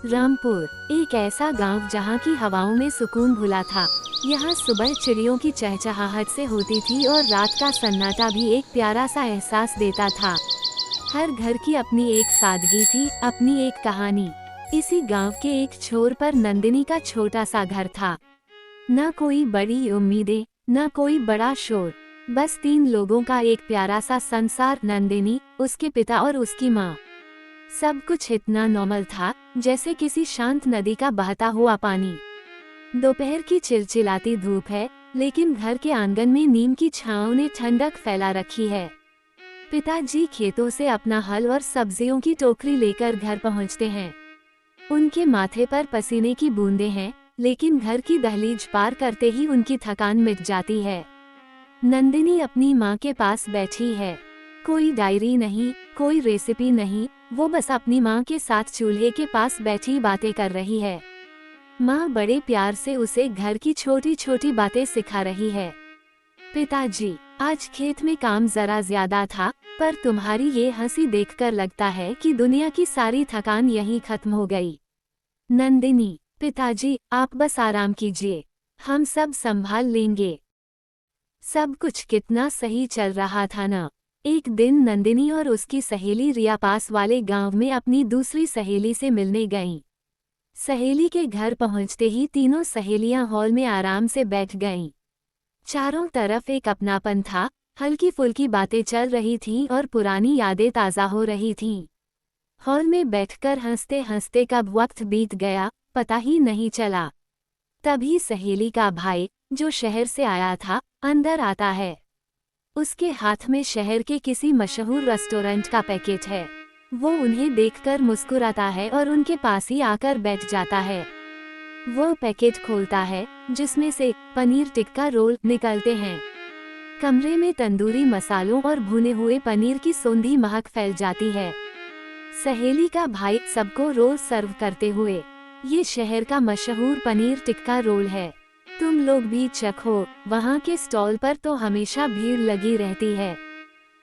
रामपुर एक ऐसा गांव जहां की हवाओं में सुकून घुला था। यहाँ सुबह चिड़ियों की चहचहाहट से होती थी और रात का सन्नाटा भी एक प्यारा सा एहसास देता था। हर घर की अपनी एक सादगी थी, अपनी एक कहानी। इसी गांव के एक छोर पर नंदिनी का छोटा सा घर था। न कोई बड़ी उम्मीदें, न कोई बड़ा शोर, बस 3 लोगों का एक प्यारा सा संसार, नंदिनी, उसके पिता और उसकी माँ। सब कुछ इतना नॉर्मल था जैसे किसी शांत नदी का बहता हुआ पानी। दोपहर की चिलचिलाती धूप है, लेकिन घर के आंगन में नीम की छांव ने ठंडक फैला रखी है। पिताजी खेतों से अपना हल और सब्जियों की टोकरी लेकर घर पहुंचते हैं। उनके माथे पर पसीने की बूंदें हैं, लेकिन घर की दहलीज पार करते ही उनकी थकान मिट जाती है। नंदिनी अपनी माँ के पास बैठी है। कोई डायरी नहीं, कोई रेसिपी नहीं, वो बस अपनी माँ के साथ चूल्हे के पास बैठी बातें कर रही है। माँ बड़े प्यार से उसे घर की छोटी छोटी बातें सिखा रही है। पिताजी, आज खेत में काम जरा ज्यादा था, पर तुम्हारी ये हंसी देखकर लगता है कि दुनिया की सारी थकान यहीं खत्म हो गई। नंदिनी, पिताजी आप बस आराम कीजिए, हम सब संभाल लेंगे। सब कुछ कितना सही चल रहा था ना। एक दिन नंदिनी और उसकी सहेली रिया पास वाले गांव में अपनी दूसरी सहेली से मिलने गईं। सहेली के घर पहुंचते ही तीनों सहेलियां हॉल में आराम से बैठ गईं। चारों तरफ एक अपनापन था, हल्की फुल्की बातें चल रही थीं और पुरानी यादें ताज़ा हो रही थीं। हॉल में बैठकर हंसते हंसते कब वक्त बीत गया पता ही नहीं चला। तभी सहेली का भाई, जो शहर से आया था, अंदर आता है। उसके हाथ में शहर के किसी मशहूर रेस्टोरेंट का पैकेट है। वो उन्हें देखकर मुस्कुराता है और उनके पास ही आकर बैठ जाता है। वो पैकेट खोलता है, जिसमें से पनीर टिक्का रोल निकलते हैं। कमरे में तंदूरी मसालों और भुने हुए पनीर की सूंधी महक फैल जाती है। सहेली का भाई सबको रोल सर्व करते हुए, ये शहर का मशहूर पनीर टिक्का रोल है, तुम लोग भी चखो, वहाँ के स्टॉल पर तो हमेशा भीड़ लगी रहती है।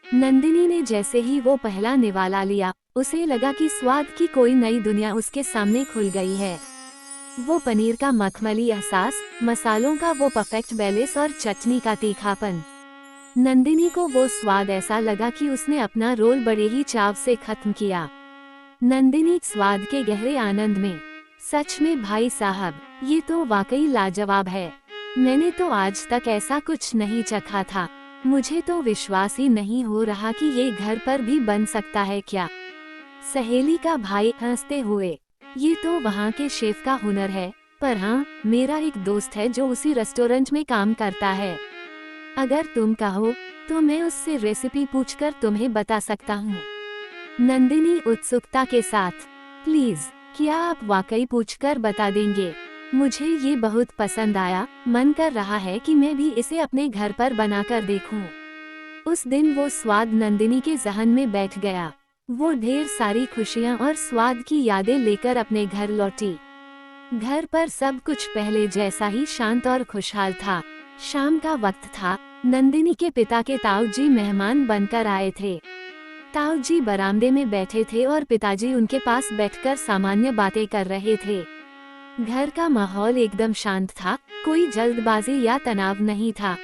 नंदिनी ने जैसे ही वो पहला निवाला लिया, उसे लगा कि स्वाद की कोई नई दुनिया उसके सामने खुल गई है। वो पनीर का मखमली एहसास, मसालों का वो परफेक्ट बैलेंस और चटनी का तीखापन। नंदिनी को वो स्वाद ऐसा लगा कि उसने अपना रोल बड़े ही चाव से खत्म किया। नंदिनी स्वाद के गहरे आनंद में, सच में भाई साहब, ये तो वाकई लाजवाब है। मैंने तो आज तक ऐसा कुछ नहीं चखा था। मुझे तो विश्वास ही नहीं हो रहा कि ये घर पर भी बन सकता है क्या। सहेली का भाई हंसते हुए, ये तो वहाँ के शेफ का हुनर है, पर हाँ, मेरा एक दोस्त है जो उसी रेस्टोरेंट में काम करता है। अगर तुम कहो तो मैं उससे रेसिपी पूछकर तुम्हें बता सकता हूँ। नंदिनी उत्सुकता के साथ, प्लीज, क्या आप वाकई पूछकर बता देंगे? मुझे ये बहुत पसंद आया, मन कर रहा है कि मैं भी इसे अपने घर पर बनाकर देखूं। उस दिन वो स्वाद नंदिनी के जहन में बैठ गया। वो ढेर सारी खुशियां और स्वाद की यादें लेकर अपने घर लौटी। घर पर सब कुछ पहले जैसा ही शांत और खुशहाल था। शाम का वक्त था। नंदिनी के पिता के ताऊजी मेहमान बनकर आए थे। ताऊजी बरामदे में बैठे थे और पिताजी उनके पास बैठकर सामान्य बातें कर रहे थे। घर का माहौल एकदम शांत था, कोई जल्दबाजी या तनाव नहीं था।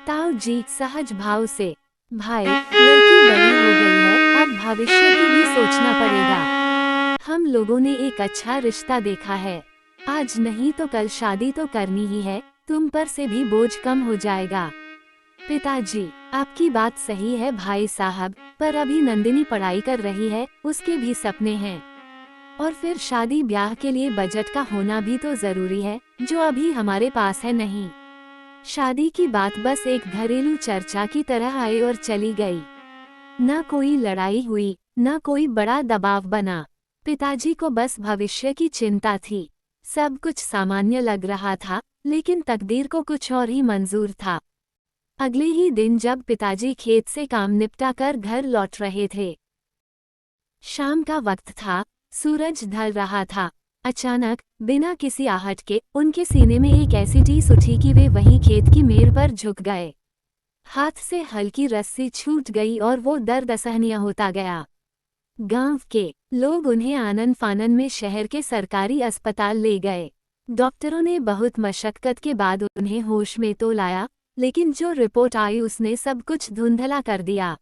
ताऊजी सहज भाव से, भाई, लड़की बड़ी हो गई है, अब भविष्य की भी सोचना पड़ेगा। हम लोगों ने एक अच्छा रिश्ता देखा है, आज नहीं तो कल शादी तो करनी ही है, तुम पर से भी बोझ कम हो जाएगा। पिताजी, आपकी बात सही है भाई साहब, पर अभी नंदिनी पढ़ाई कर रही है, उसके भी सपने हैं। और फिर शादी ब्याह के लिए बजट का होना भी तो जरूरी है, जो अभी हमारे पास है नहीं। शादी की बात बस एक घरेलू चर्चा की तरह आई और चली गई। न कोई लड़ाई हुई, न कोई बड़ा दबाव बना। पिताजी को बस भविष्य की चिंता थी। सब कुछ सामान्य लग रहा था, लेकिन तकदीर को कुछ और ही मंजूर था। अगले ही दिन जब पिताजी खेत से काम निपटा कर घर लौट रहे थे, शाम का वक्त था, सूरज ढल रहा था। अचानक, बिना किसी आहट के, उनके सीने में एक ऐसी टीस उठी कि वे वहीं खेत की मेड़ पर झुक गए। हाथ से हल्की रस्सी छूट गई और वो दर्द असहनीय होता गया। गांव के लोग उन्हें आनन फानन में शहर के सरकारी अस्पताल ले गए। डॉक्टरों ने बहुत मशक्कत के बाद उन्हें होश में तो लाया, लेकिन जो रिपोर्ट आई उसने सब कुछ धुंधला कर दिया।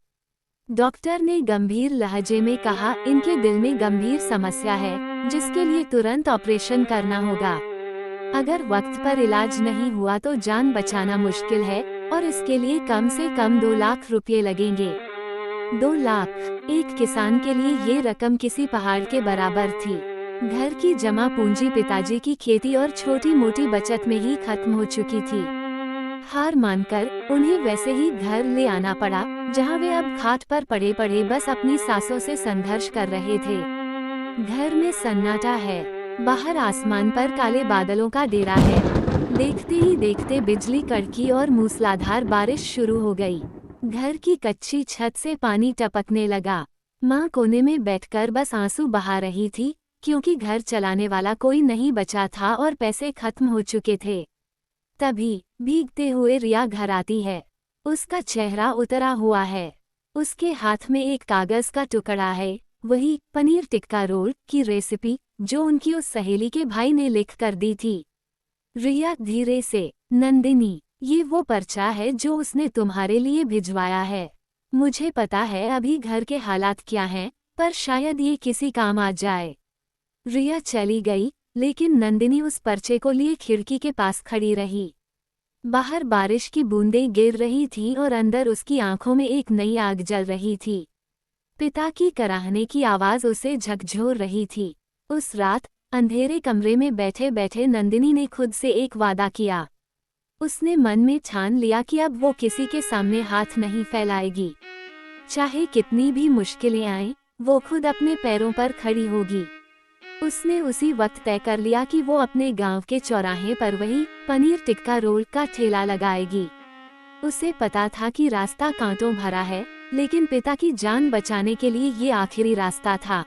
डॉक्टर ने गंभीर लहजे में कहा, इनके दिल में गंभीर समस्या है, जिसके लिए तुरंत ऑपरेशन करना होगा। अगर वक्त पर इलाज नहीं हुआ तो जान बचाना मुश्किल है और इसके लिए कम से कम 2 लाख रुपये लगेंगे। 2 लाख, एक किसान के लिए ये रकम किसी पहाड़ के बराबर थी। घर की जमा पूंजी पिताजी की खेती और छोटी मोटी बचत में ही खत्म हो चुकी थी। हार मानकर उन्हें वैसे ही घर ले आना पड़ा, जहां वे अब खाट पर पड़े पड़े बस अपनी सांसों से संघर्ष कर रहे थे। घर में सन्नाटा है, बाहर आसमान पर काले बादलों का डेरा है। देखते ही देखते बिजली कड़की और मूसलाधार बारिश शुरू हो गई। घर की कच्ची छत से पानी टपकने लगा। माँ कोने में बैठकर बस आंसू बहा रही थी, क्योंकि घर चलाने वाला कोई नहीं बचा था और पैसे खत्म हो चुके थे। तभी भीगते हुए रिया घर आती है। उसका चेहरा उतरा हुआ है। उसके हाथ में एक कागज का टुकड़ा है, वही पनीर टिक्का रोल की रेसिपी जो उनकी उस सहेली के भाई ने लिख कर दी थी। रिया धीरे से, नंदिनी, ये वो पर्चा है जो उसने तुम्हारे लिए भिजवाया है। मुझे पता है अभी घर के हालात क्या हैं, पर शायद ये किसी काम आ जाए। रिया चली गई, लेकिन नंदिनी उस पर्चे को लिए खिड़की के पास खड़ी रही। बाहर बारिश की बूंदें गिर रही थीं और अंदर उसकी आंखों में एक नई आग जल रही थी। पिता की कराहने की आवाज उसे झकझोर रही थी। उस रात अंधेरे कमरे में बैठे बैठे नंदिनी ने खुद से एक वादा किया। उसने मन में ठान लिया कि अब वो किसी के सामने हाथ नहीं फैलाएगी। चाहे कितनी भी मुश्किलें आएं, वो खुद अपने पैरों पर खड़ी होगी। उसने उसी वक्त तय कर लिया कि वो अपने गांव के चौराहे पर वही पनीर टिक्का रोल का ठेला लगाएगी। उसे पता था कि रास्ता कांटों भरा है, लेकिन पिता की जान बचाने के लिए ये आखिरी रास्ता था।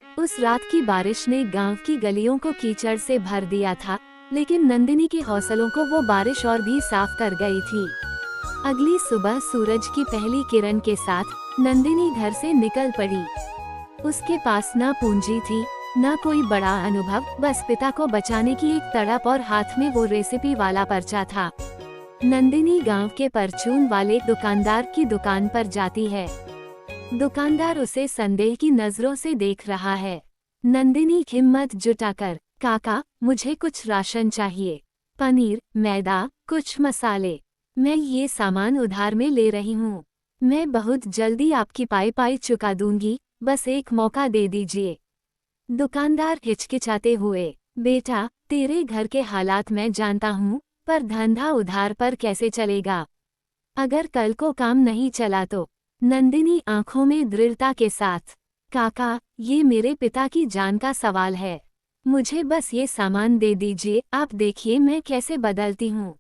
उस रात की बारिश ने गांव की गलियों को कीचड़ से भर दिया था, लेकिन नंदिनी के हौसलों को वो बारिश और भी साफ कर गई थी। अगली सुबह सूरज की पहली किरण के साथ नंदिनी घर से निकल पड़ी। उसके पास न पूंजी थी, न कोई बड़ा अनुभव, बस पिता को बचाने की एक तड़प और हाथ में वो रेसिपी वाला पर्चा था। नंदिनी गांव के परचून वाले दुकानदार की दुकान पर जाती है। दुकानदार उसे संदेह की नजरों से देख रहा है। नंदिनी हिम्मत जुटाकर, काका, मुझे कुछ राशन चाहिए, पनीर, मैदा, कुछ मसाले। मैं ये सामान उधार में ले रही हूँ। मैं बहुत जल्दी आपकी पाई चुका दूंगी, बस एक मौका दे दीजिए। दुकानदार हिचकिचाते हुए, बेटा, तेरे घर के हालात मैं जानता हूँ, पर धंधा उधार पर कैसे चलेगा? अगर कल को काम नहीं चला तो? नंदिनी आंखों में दृढ़ता के साथ, काका, ये मेरे पिता की जान का सवाल है। मुझे बस ये सामान दे दीजिए, आप देखिए मैं कैसे बदलती हूँ।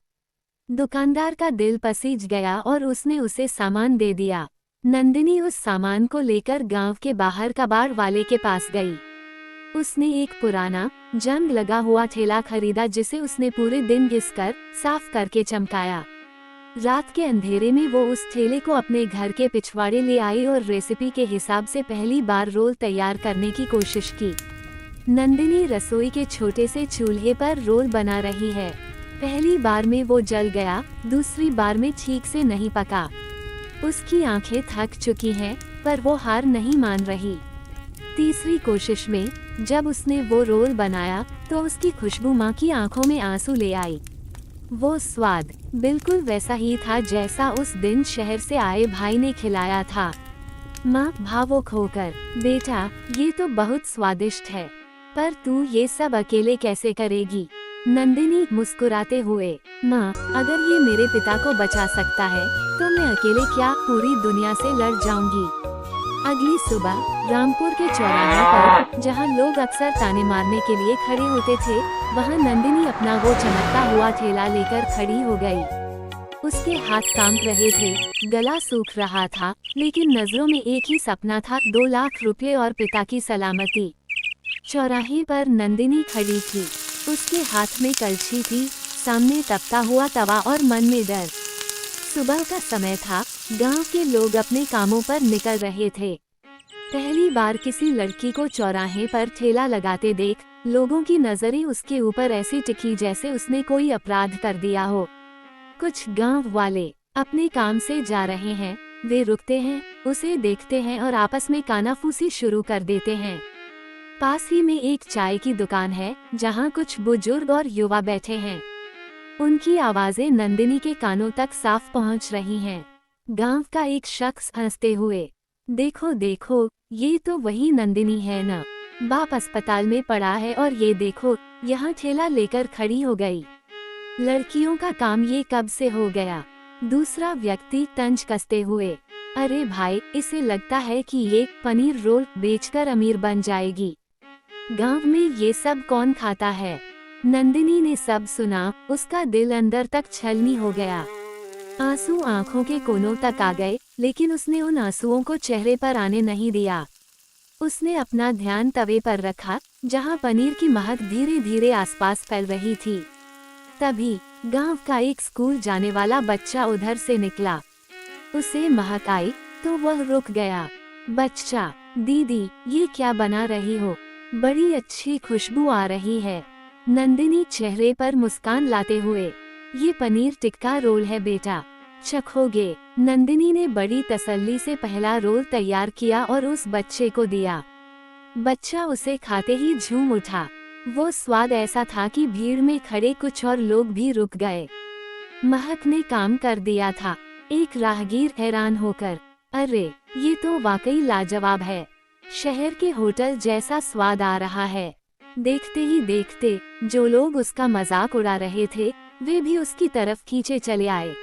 दुकानदार का दिल पसीज गया और उसने उसे सामान दे दिया। नंदिनी उस सामान को लेकर गांव के बाहर कबाड़ वाले के पास गई। उसने एक पुराना, जंग लगा हुआ ठेला खरीदा जिसे उसने पूरे दिन घिसकर साफ करके चमकाया। रात के अंधेरे में वो उस ठेले को अपने घर के पिछवाड़े ले आई और रेसिपी के हिसाब से पहली बार रोल तैयार करने की कोशिश की। नंदिनी रसोई के छोटे से चूल्हे पर रोल बना रही है। पहली बार में वो जल गया, दूसरी बार में ठीक से नहीं पका। उसकी आंखें थक चुकी हैं, पर वो हार नहीं मान रही। तीसरी कोशिश में जब उसने वो रोल बनाया तो उसकी खुशबू माँ की आंखों में आंसू ले आई। वो स्वाद बिल्कुल वैसा ही था जैसा उस दिन शहर से आए भाई ने खिलाया था। माँ भावुक होकर, बेटा, ये तो बहुत स्वादिष्ट है, पर तू ये सब अकेले कैसे करेगी? नंदिनी मुस्कुराते हुए, माँ, अगर ये मेरे पिता को बचा सकता है तो मैं अकेले क्या पूरी दुनिया से लड़ जाऊंगी। अगली सुबह रामपुर के चौराहे पर, जहाँ लोग अक्सर ताने मारने के लिए खड़े होते थे, वहाँ नंदिनी अपना वो चमकता हुआ ठेला लेकर खड़ी हो गई। उसके हाथ कांप रहे थे, गला सूख रहा था, लेकिन नजरों में एक ही सपना था, 2 लाख रुपए और पिता की सलामती। चौराहे पर नंदिनी खड़ी थी। उसके हाथ में कलछी थी, सामने तपता हुआ तवा और मन में डर। सुबह का समय था, गांव के लोग अपने कामों पर निकल रहे थे। पहली बार किसी लड़की को चौराहे पर ठेला लगाते देख लोगों की नजरें उसके ऊपर ऐसी टिकी जैसे उसने कोई अपराध कर दिया हो। कुछ गांव वाले अपने काम से जा रहे हैं, वे रुकते हैं, उसे देखते हैं और आपस में कानाफूसी शुरू कर देते हैं। पास ही में एक चाय की दुकान है जहां कुछ बुजुर्ग और युवा बैठे हैं। उनकी आवाजें नंदिनी के कानों तक साफ पहुंच रही हैं। गांव का एक शख्स हंसते हुए, देखो देखो, ये तो वही नंदिनी है न, बाप अस्पताल में पड़ा है और ये देखो यहाँ ठेला लेकर खड़ी हो गई। लड़कियों का काम ये कब से हो गया। दूसरा व्यक्ति तंज कसते हुए, अरे भाई, इसे लगता है कि ये पनीर रोल बेचकर अमीर बन जाएगी। गांव में ये सब कौन खाता है। नंदिनी ने सब सुना, उसका दिल अंदर तक छलनी हो गया। आंसू आंखों के कोनों तक आ गए, लेकिन उसने उन आंसुओं को चेहरे पर आने नहीं दिया। उसने अपना ध्यान तवे पर रखा जहां पनीर की महक धीरे धीरे आसपास फैल रही थी। तभी गांव का एक स्कूल जाने वाला बच्चा उधर से निकला। उसे महक आई तो वह रुक गया। बच्चा, दीदी, ये क्या बना रही हो, बड़ी अच्छी खुशबू आ रही है। नंदिनी चेहरे पर मुस्कान लाते हुए, ये पनीर टिक्का रोल है बेटा, चखोगे। नंदिनी ने बड़ी तसल्ली से पहला रोल तैयार किया और उस बच्चे को दिया। बच्चा उसे खाते ही झूम उठा। वो स्वाद ऐसा था कि भीड़ में खड़े कुछ और लोग भी रुक गए। महक ने काम कर दिया था। एक राहगीर हैरान होकर, अरे, ये तो वाकई लाजवाब है, शहर के होटल जैसा स्वाद आ रहा है। देखते ही देखते जो लोग उसका मजाक उड़ा रहे थे वे भी उसकी तरफ खींचे चले आए।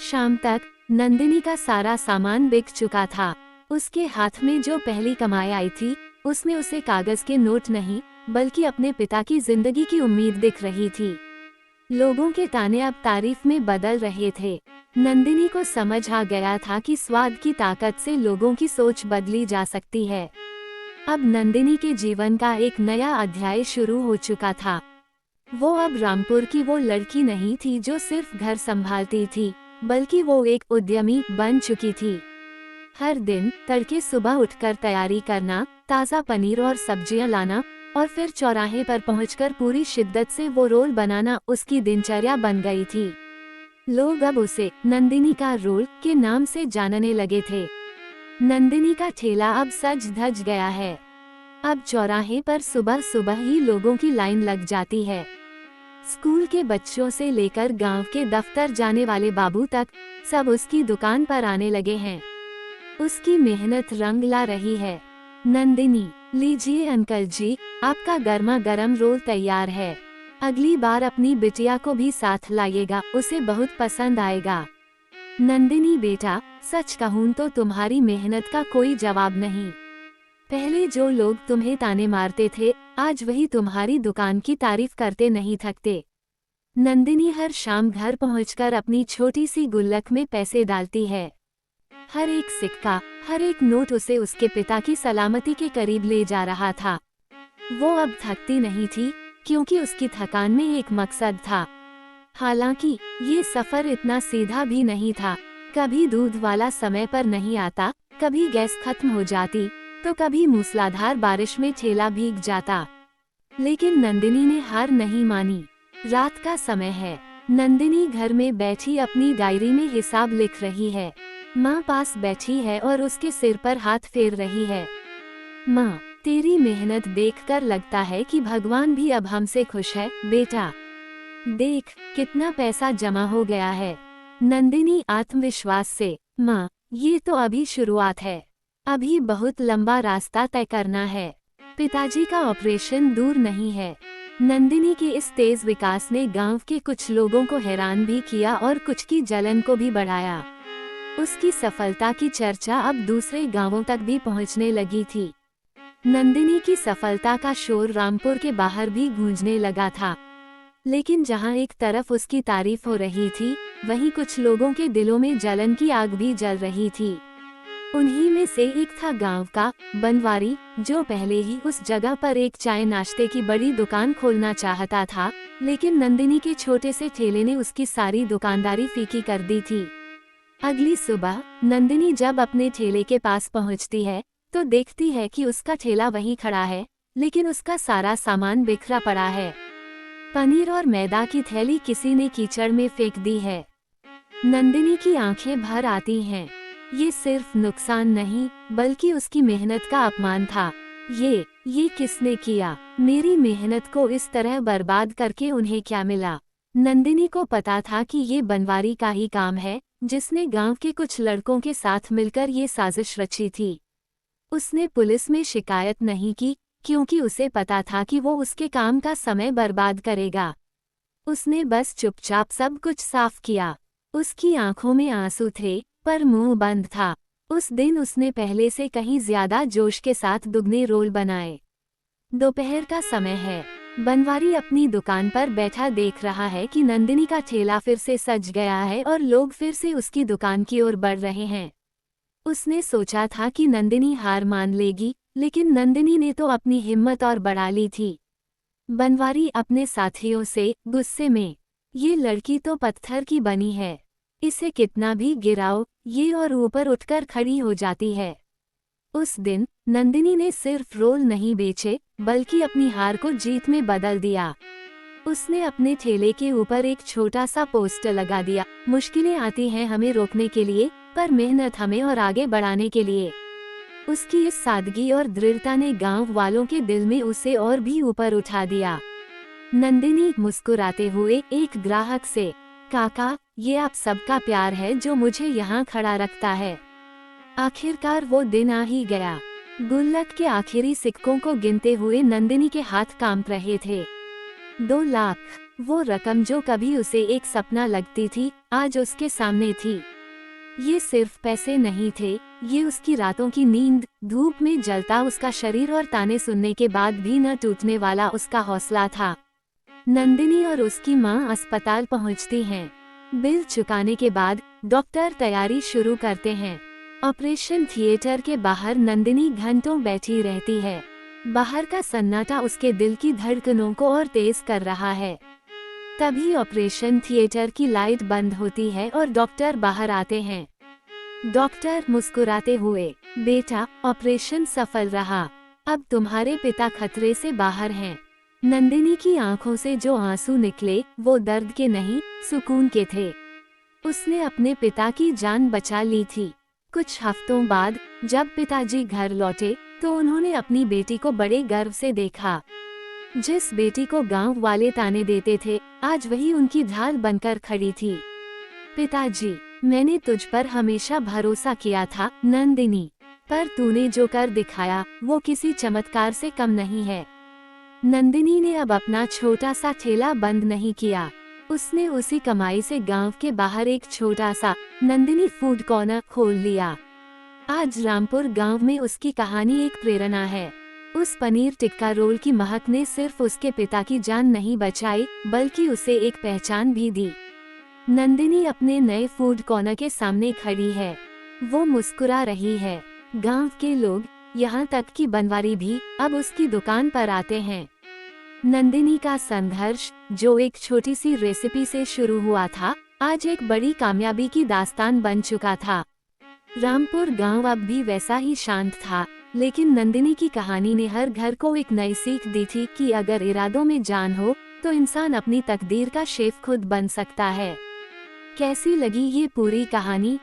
शाम तक नंदिनी का सारा सामान बिक चुका था। उसके हाथ में जो पहली कमाई आई थी उसमें उसे कागज के नोट नहीं बल्कि अपने पिता की जिंदगी की उम्मीद दिख रही थी। लोगों के ताने अब तारीफ में बदल रहे थे। नंदिनी को समझ आ गया था कि स्वाद की ताकत से लोगों की सोच बदली जा सकती है। अब नंदिनी के जीवन का एक नया अध्याय शुरू हो चुका था। वो अब रामपुर की वो लड़की नहीं थी जो सिर्फ घर संभालती थी, बल्कि वो एक उद्यमी बन चुकी थी। हर दिन तड़के सुबह उठकर तैयारी करना, ताज़ा पनीर और सब्जियां लाना और फिर चौराहे पर पहुंचकर पूरी शिद्दत से वो रोल बनाना उसकी दिनचर्या बन गई थी। लोग अब उसे नंदिनी का रोल के नाम से जानने लगे थे। नंदिनी का ठेला अब सज धज गया है। अब चौराहे पर सुबह सुबह ही लोगों की लाइन लग जाती है। स्कूल के बच्चों से लेकर गांव के दफ्तर जाने वाले बाबू तक सब उसकी दुकान पर आने लगे हैं। उसकी मेहनत रंग ला रही है। नंदिनी, लीजिए अंकल जी, आपका गर्मा गर्म रोल तैयार है। अगली बार अपनी बिटिया को भी साथ लाइएगा, उसे बहुत पसंद आएगा। नंदिनी बेटा, सच कहूँ तो तुम्हारी मेहनत का कोई जवाब नहीं। पहले जो लोग तुम्हें ताने मारते थे आज वही तुम्हारी दुकान की तारीफ करते नहीं थकते। नंदिनी हर शाम घर पहुंचकर अपनी छोटी सी गुल्लक में पैसे डालती है। हर एक सिक्का, हर एक नोट उसे उसके पिता की सलामती के करीब ले जा रहा था। वो अब थकती नहीं थी क्योंकि उसकी थकान में एक मकसद था। हालांकि ये सफर इतना सीधा भी नहीं था। कभी दूध वाला समय पर नहीं आता, कभी गैस खत्म हो जाती, तो कभी मूसलाधार बारिश में ठेला भीग जाता। लेकिन नंदिनी ने हार नहीं मानी। रात का समय है। नंदिनी घर में बैठी अपनी डायरी में हिसाब लिख रही है। माँ पास बैठी है और उसके सिर पर हाथ फेर रही है। माँ, तेरी मेहनत देखकर लगता है कि भगवान भी अब हमसे खुश है बेटा। देख कितना पैसा जमा हो गया है। नंदिनी आत्मविश्वास से, माँ, ये तो अभी शुरुआत है, अभी बहुत लंबा रास्ता तय करना है। पिताजी का ऑपरेशन दूर नहीं है। नंदिनी के इस तेज विकास ने गांव के कुछ लोगों को हैरान भी किया और कुछ की जलन को भी बढ़ाया। उसकी सफलता की चर्चा अब दूसरे गांवों तक भी पहुंचने लगी थी। नंदिनी की सफलता का शोर रामपुर के बाहर भी गूंजने लगा था। लेकिन जहां एक तरफ उसकी तारीफ हो रही थी, वहीं कुछ लोगों के दिलों में जलन की आग भी जल रही थी। उन्हीं में से एक था गांव का बनवारी, जो पहले ही उस जगह पर एक चाय नाश्ते की बड़ी दुकान खोलना चाहता था, लेकिन नंदिनी के छोटे से ठेले ने उसकी सारी दुकानदारी फीकी कर दी थी। अगली सुबह नंदिनी जब अपने ठेले के पास पहुंचती है तो देखती है कि उसका ठेला वहीं खड़ा है, लेकिन उसका सारा सामान बिखरा पड़ा है। पनीर और मैदा की थैली किसी ने कीचड़ में फेंक दी है। नंदिनी की आंखें भर आती हैं। ये सिर्फ नुकसान नहीं, बल्कि उसकी मेहनत का अपमान था। ये किसने किया? मेरी मेहनत को इस तरह बर्बाद करके उन्हें क्या मिला? नंदिनी को पता था कि ये बनवारी का ही काम है, जिसने गांव के कुछ लड़कों के साथ मिलकर ये साजिश रची थी। उसने पुलिस में शिकायत नहीं की, क्योंकि उसे पता था कि वो उसके काम का समय बर्बाद करेगा। उसने बस चुपचाप सब कुछ साफ किया। उसकी आंखों में आंसू थे, पर मुंह बंद था। उस दिन उसने पहले से कहीं ज्यादा जोश के साथ दुगने रोल बनाए। दोपहर का समय है। बनवारी अपनी दुकान पर बैठा देख रहा है कि नंदिनी का ठेला फिर से सज गया है और लोग फिर से उसकी दुकान की ओर बढ़ रहे हैं। उसने सोचा था कि नंदिनी हार मान लेगी, लेकिन नंदिनी ने तो अपनी हिम्मत और बढ़ा ली थी। बनवारी अपने साथियों से गुस्से में, ये लड़की तो पत्थर की बनी है, इसे कितना भी गिराओ ये और ऊपर उठकर खड़ी हो जाती है। उस दिन नंदिनी ने सिर्फ रोल नहीं बेचे, बल्कि अपनी हार को जीत में बदल दिया। उसने अपने ठेले के ऊपर एक छोटा सा पोस्टर लगा दिया, मुश्किलें आती हैं हमें रोकने के लिए, पर मेहनत हमें और आगे बढ़ाने के लिए। उसकी इस सादगी और दृढ़ता ने गांव वालों के दिल में उसे और भी ऊपर उठा दिया। नंदिनी मुस्कुराते हुए एक ग्राहक से, काका, ये आप सबका प्यार है जो मुझे यहाँ खड़ा रखता है। आखिरकार वो दिन आ ही गया। गुल्लक के आखिरी सिक्कों को गिनते हुए नंदिनी के हाथ कांप रहे थे। 2 लाख, वो रकम जो कभी उसे एक सपना लगती थी, आज उसके सामने थी। ये सिर्फ पैसे नहीं थे, ये उसकी रातों की नींद, धूप में जलता उसका शरीर और ताने सुनने के बाद भी न टूटने वाला उसका हौसला था। नंदिनी और उसकी माँ अस्पताल पहुँचती हैं। बिल चुकाने के बाद डॉक्टर तैयारी शुरू करते हैं। ऑपरेशन थिएटर के बाहर नंदिनी घंटों बैठी रहती है। बाहर का सन्नाटा उसके दिल की धड़कनों को और तेज कर रहा है। तभी ऑपरेशन थिएटर की लाइट बंद होती है और डॉक्टर बाहर आते हैं। डॉक्टर मुस्कुराते हुए, बेटा, ऑपरेशन सफल रहा, अब तुम्हारे पिता खतरे से बाहर हैं। नंदिनी की आंखों से जो आंसू निकले वो दर्द के नहीं, सुकून के थे। उसने अपने पिता की जान बचा ली थी। कुछ हफ्तों बाद जब पिताजी घर लौटे तो उन्होंने अपनी बेटी को बड़े गर्व से देखा। जिस बेटी को गांव वाले ताने देते थे, आज वही उनकी ढाल बनकर खड़ी थी। पिताजी, मैंने तुझ पर हमेशा भरोसा किया था नंदिनी, पर तूने जो कर दिखाया वो किसी चमत्कार से कम नहीं है। नंदिनी ने अब अपना छोटा सा ठेला बंद नहीं किया। उसने उसी कमाई से गांव के बाहर एक छोटा सा नंदिनी फूड कॉर्नर खोल लिया। आज रामपुर गांव में उसकी कहानी एक प्रेरणा है। उस पनीर टिक्का रोल की महक ने सिर्फ उसके पिता की जान नहीं बचाई, बल्कि उसे एक पहचान भी दी। नंदिनी अपने नए फूड कॉर्नर के सामने खड़ी है। वो मुस्कुरा रही है। गांव के लोग, यहाँ तक कि बनवारी भी, अब उसकी दुकान पर आते हैं। नंदिनी का संघर्ष, जो एक छोटी सी रेसिपी से शुरू हुआ था, आज एक बड़ी कामयाबी की दास्तान बन चुका था। रामपुर गांव अब भी वैसा ही शांत था, लेकिन नंदिनी की कहानी ने हर घर को एक नई सीख दी थी कि अगर इरादों में जान हो तो इंसान अपनी तकदीर का शेफ खुद बन सकता है। कैसी लगी ये पूरी कहानी?